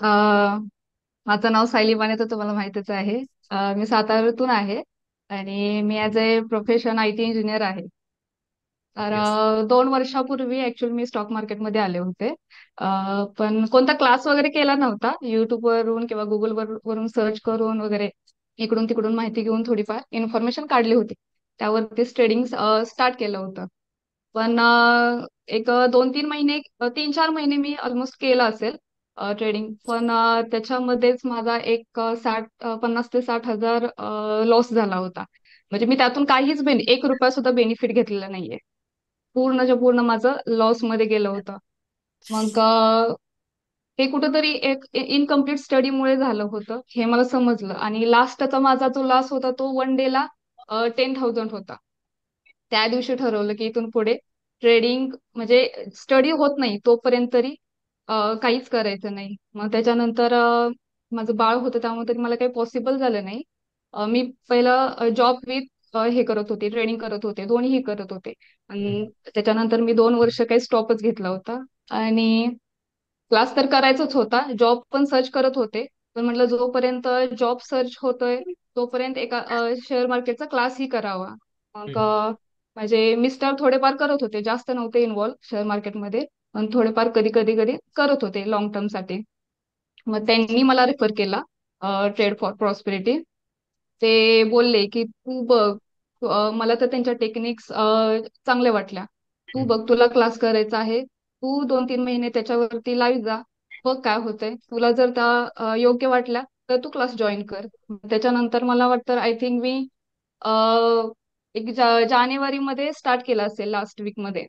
अ, माझं नाव सायली बाने तर तुम्हाला माहितच आहे. मी साताऱ्यातून आहे आणि मी as a profession IT engineer आहे. तर येस. 2 वर्षापूर्वी ऍक्च्युअली मी स्टॉक मार्केटमध्ये आले होते. पण कोणता क्लास वगैरे केला नव्हता. युट्यूब वरून किंवा गुगल वरून सर्च करून वगैरे इकडून तिकडून माहिती घेऊन थोडीफार इन्फॉर्मेशन काढली होती. त्यावरती ट्रेडिंग स्टार्ट केलं होतं. पण एक 2-3 महिने 3-4 महिने मी ऑलमोस्ट केलं असेल ट्रेडिंग. पण त्याच्यामध्येच माझा एक 50,000 ते 60,000 लॉस झाला होता. म्हणजे मी त्यातून काहीच 1 रुपया सुद्धा बेनिफिट घेतलेला नाहीये. पूर्णच्या पूर्ण माझं लॉस मध्ये गेलं होतं. मग हे कुठंतरी एक इनकम्प्लीट स्टडीमुळे झालं होतं हे मला समजलं. आणि लास्टचा माझा जो लॉस होता तो 1 डेला 10,000 होता. त्या दिवशी ठरवलं की इथून पुढे ट्रेडिंग म्हणजे स्टडी होत नाही तोपर्यंत तरी काहीच करायचं नाही. मग त्याच्यानंतर माझं बाळ होतं त्यामुळे तरी मला काही पॉसिबल झालं नाही. मी पहिलं जॉब विथ हे करत होते, ट्रेडिंग करत होते, दोन्हीही करत होते. आणि त्याच्यानंतर मी 2 वर्ष काही स्टॉपच घेतला होता. आणि क्लास तर करायचाच होता, जॉब पण सर्च करत होते. पण म्हटलं जोपर्यंत जॉब सर्च होतोय तोपर्यंत एका शेअर मार्केटचा क्लासही करावा. मग माझे मिस्टर थोडेफार करत होते, जास्त नव्हते इन्व्हॉल्व शेअर मार्केटमध्ये. पण थोडेफार कधी कधी कधी करत होते लॉंग टर्म साठी. मग त्यांनी मला रेफर केला ट्रेड फॉर प्रॉस्पेरिटी. ते बोलले की तू बघ, मला तर त्यांच्या टेक्निक्स चांगल्या वाटल्या. तू बघ, तुला क्लास करायचा आहे, तू 2-3 महिने त्याच्यावरती लाईव्ह जा, बघ काय होतंय. तुला जर त्या योग्य वाटल्या तर तू क्लास जॉईन कर. त्याच्यानंतर मला वाटतं आय थिंक मी एक जानेवारीमध्ये स्टार्ट केला असेल, लास्ट वीक मध्ये.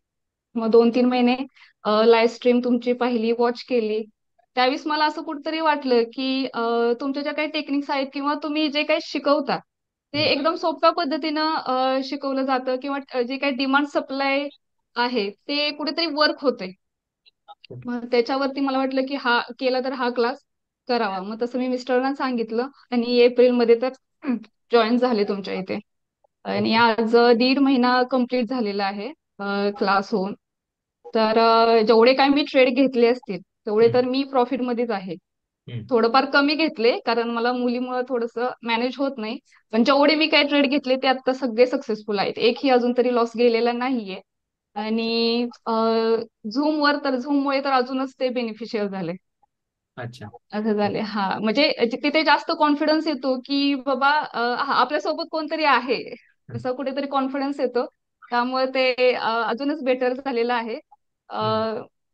मग 2-3 महिने लाईव्ह स्ट्रीम तुमची पाहिली, वॉच केली. त्यावेळेस मला असं कुठेतरी वाटलं की तुमच्या ज्या काही टेक्निक्स आहेत किंवा तुम्ही जे काही शिकवता ते एकदम सोप्या पद्धतीनं शिकवलं जातं, किंवा जे काही डिमांड सप्लाय आहे ते कुठेतरी वर्क होतंय. मग त्याच्यावरती मला वाटलं की हा केला तर हा क्लास करावा. मग तसं मी मिस्टरांना सांगितलं आणि एप्रिलमध्ये तर जॉईन झाले तुमच्या इथे. आणि ओके. आज 1.5 महिना कंप्लीट झालेला आहे क्लास होऊन. तर जेवढे काय मी ट्रेड घेतले असतील तेवढे तर मी प्रॉफिट मध्येच आहे. थोडंफार कमी घेतले कारण मला मुलीमुळे थोडंसं मॅनेज होत नाही. पण जेवढे मी काय ट्रेड घेतले ते आता सगळे सक्सेसफुल आहेत, एकही अजून तरी लॉस गेलेला नाहीये. आणि झूमवर तर झूममुळे तर अजूनच ते बेनिफिशियल झाले. अच्छा. असं झाले, हा म्हणजे तिथे जास्त कॉन्फिडन्स येतो की बाबा हा, आपल्यासोबत कोणतरी आहे, असं कुठेतरी कॉन्फिडन्स येतो. त्यामुळे ते अजूनच बेटर झालेलं आहे. अ,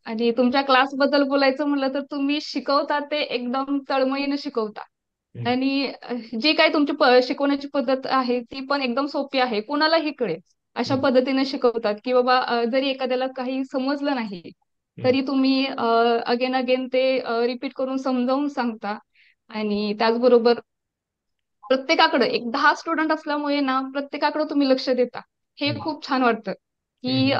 आणि तुमच्या क्लास बद्दल बोलायचं म्हटलं तर तुम्ही शिकवता ते एकदम तळमळीने शिकवता. आणि जी काही तुमची शिकवण्याची पद्धत आहे ती पण एकदम सोपी आहे, कोणालाही कळेल अशा पद्धतीने शिकवतात की बाबा जरी एखाद्याला काही समजलं नाही तरी तुम्ही अगेन अगेन ते रिपीट करून समजावून सांगता. आणि त्याचबरोबर प्रत्येकाकडे एक 10 स्टुडंट असल्यामुळे ना प्रत्येकाकडे तुम्ही लक्ष देता. हे खूप छान वाटतं की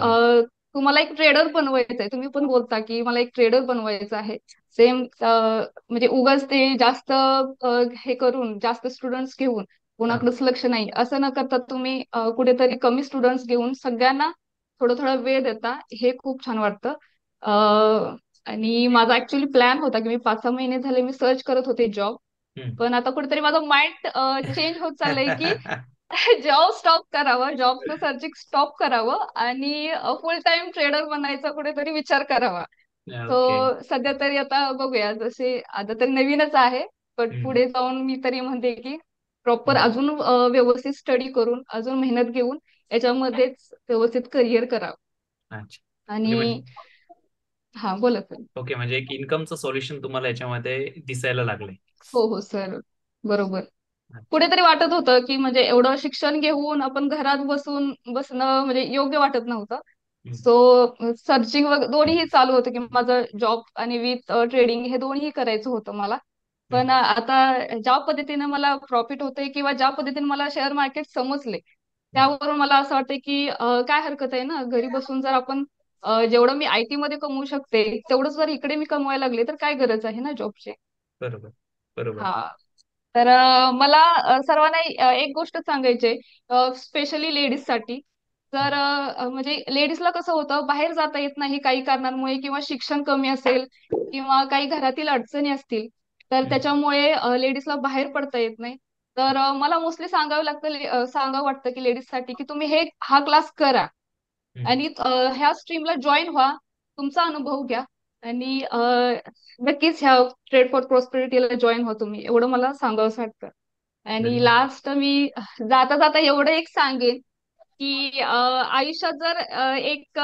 तुम्हाला एक ट्रेडर बनवायचं आहे. तुम्ही पण बोलता की मला एक ट्रेडर बनवायचं आहे. सेम म्हणजे उगाच ते जास्त हे करून जास्त स्टुडंट्स घेऊन कोणाकडेच लक्ष नाही असं न करता तुम्ही कुठेतरी कमी स्टुडंट्स घेऊन सगळ्यांना थोडं थोडं वेळ देता. हे खूप छान वाटतं. आणि माझा ऍक्च्युली प्लॅन होता की मी 5-6 महिने झाले मी सर्च करत होते जॉब. पण आता कुठेतरी माझं माइंड चेंज होत चाललंय की जॉब स्टॉप करावा, जॉबचं सर्चिंग स्टॉप करावं आणि फुल टाइम ट्रेडर बनायचा कुठेतरी विचार करावा. ओके. तो सध्या तरी आता बघूया, जसे आता तरी नवीनच आहे. पण पुढे जाऊन मी तरी म्हणते की प्रॉपर अजून व्यवस्थित स्टडी करून अजून मेहनत घेऊन याच्यामध्येच व्यवस्थित करिअर करावं. अच्छा. ओके म्हणजे आणि हा, बोला सर. ओके म्हणजे एक इन्कमचं सोल्युशन तुम्हाला याच्यामध्ये दिसायला लागले. हो हो सर, बरोबर. अच्छा. कुठेतरी वाटत होतं की म्हणजे एवढं शिक्षण घेऊन आपण घरात बसून बसणं म्हणजे योग्य वाटत नव्हतं. सो सर्चिंग दोन्हीही चालू होतं की माझं जॉब आणि विथ ट्रेडिंग हे दोन्ही करायचं होतं मला. पण आता ज्या पद्धतीने मला प्रॉफिट होतंय किंवा ज्या पद्धतीने मला शेअर मार्केट समजले त्यावरून मला असं वाटतं की काय हरकत आहे ना, घरी बसून जर आपण जेवढं मी IT मध्ये कमवू शकते तेवढंच जर इकडे मी कमवायला लागले तर काय गरज आहे ना जॉबची. बरोबर. बरोबर. हा. तर मला सर्वांना एक गोष्ट सांगायची आहे, स्पेशली लेडीज साठी, तर म्हणजे लेडीजला कसं होतं, बाहेर जाता येत नाही काही कारणांमुळे, किंवा शिक्षण कमी असेल, किंवा काही घरातील अडचणी असतील, तर हम्म, त्याच्यामुळे लेडीजला बाहेर पडता येत नाही. तर मला मोस्टली सांगावं लागतं, सांगावं वाटतं की लेडीजसाठी, की तुम्ही हा क्लास करा हम्म. आणि ह्या स्ट्रीमला जॉईन व्हा, तुमचा अनुभव घ्या, आणि नक्कीच ह्या ट्रेड फॉर प्रॉस्पेरिटीला जॉईन व्हा तुम्ही, एवढं मला सांगावंसं वाटतं. आणि धन्य लास्ट मी जाता जाता एवढं एक सांगेन, की आयुष्यात जर एक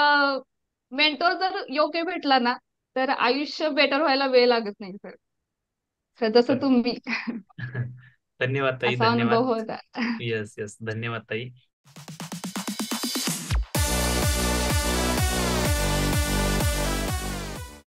मेंटॉर जर योग्य भेटला ना, तर आयुष्य बेटर व्हायला वेळ लागत नाही सर. तर जसं धन- तुम्ही धन्यवाद ताई, असा अनुभव धन्यवाद. होता. येस येस, धन्यवाद ताई.